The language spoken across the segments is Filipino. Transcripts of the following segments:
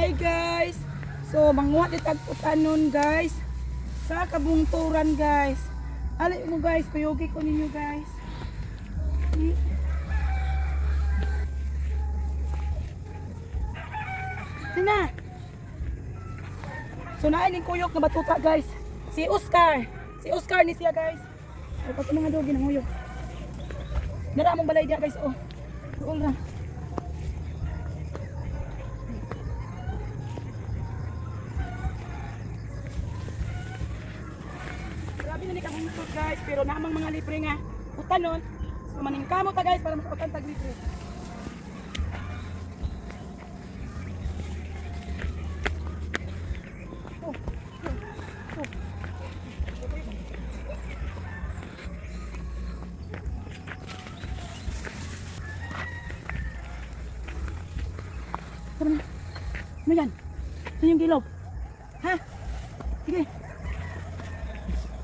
Hi guys. So manguha di tagputanon guys sa kabungturan guys. Ali mo guys, kuyugi ko ninyo guys. Tina. So naaning kuyog na batuta guys. Si Oscar. Si Oscar ni siya guys. Ay pati mga dogi nang huyog. Dara mong balay dia guys oh. Tuol ra. Grabe na ni kamong ito guys, pero namang mga libre nga utanon. So maningkamo ta guys para makautan tag libre. Ano yan? Saan yung gilog? Ha? Sige.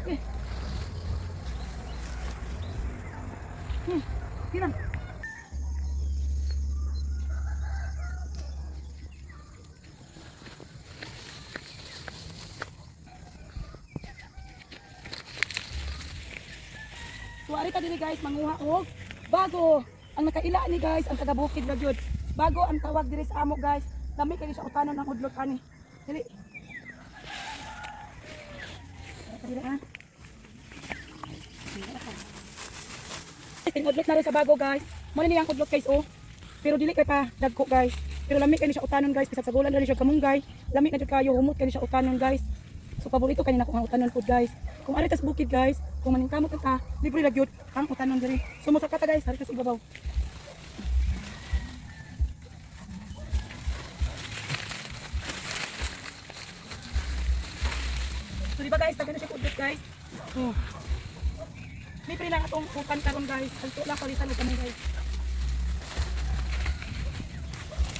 Sige. Sige lang. So ari ka dili guys manguha og bago ang nakaila ni guys ang taga bukid ra gyud. Bago ang tawag diri sa amo guys. Dami kay siya utanon ng udlot ani. Dili. Dili ah. Udlot na rin sa bago guys. Mo ni ang udlot guys oh. Pero dili kay pa dagko guys. Pero lami kay siya utanon guys bisag sa gulan ra siya kamunggay. Lami na jud kayo humot kay siya utanon guys. So paborito kanina ko ang utanon food guys. Kung ari tas bukid guys, kung maningkamot ta, libre ra gyud ang utanon diri. So mo sa kata guys, ari tas ibabaw. So diba guys, tagay na siya udlot guys. Oh. Libre lang atong upan karon guys. Alto lang palitan og kamay guys.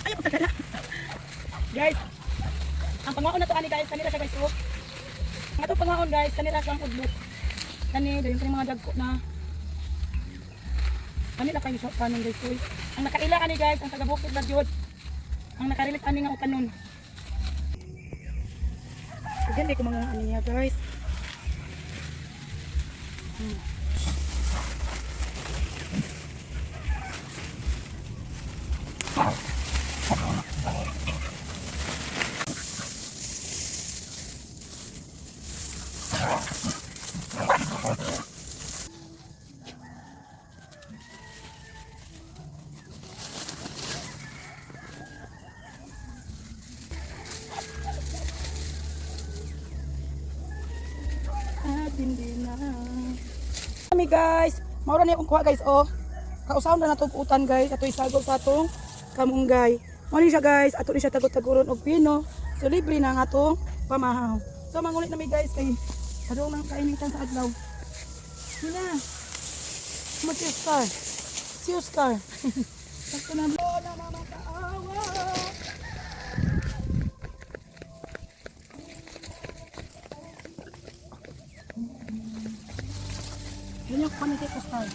Ay ako sagala. Guys, ang pangaon na to ani guys, kanila siya guys oh. Ang atong pangaon guys, kanila siyang udlot. Kani dayon kani mga dagko na. Kanila kayo siya kanon guys oh. Ang nakaila ani guys, ang taga bukid gyud. Ang nakarilit ani nga utanon. Ganda ko mga ano niya guys. Hindi na. Kami guys, maura niya akong kuha guys oh. Kausaon na natong utan guys, ato isagol sa atong kamunggay. Mao ni siya guys, ato ni siya tagot-taguron og pino. So libre na nga atong pamahaw. So mangulit na mi guys kay padung nang kainitan sa adlaw. Hina. Mo si Oscar. Si Oscar. Sakto na bola mama kaawa. Yun yung panitip ko style.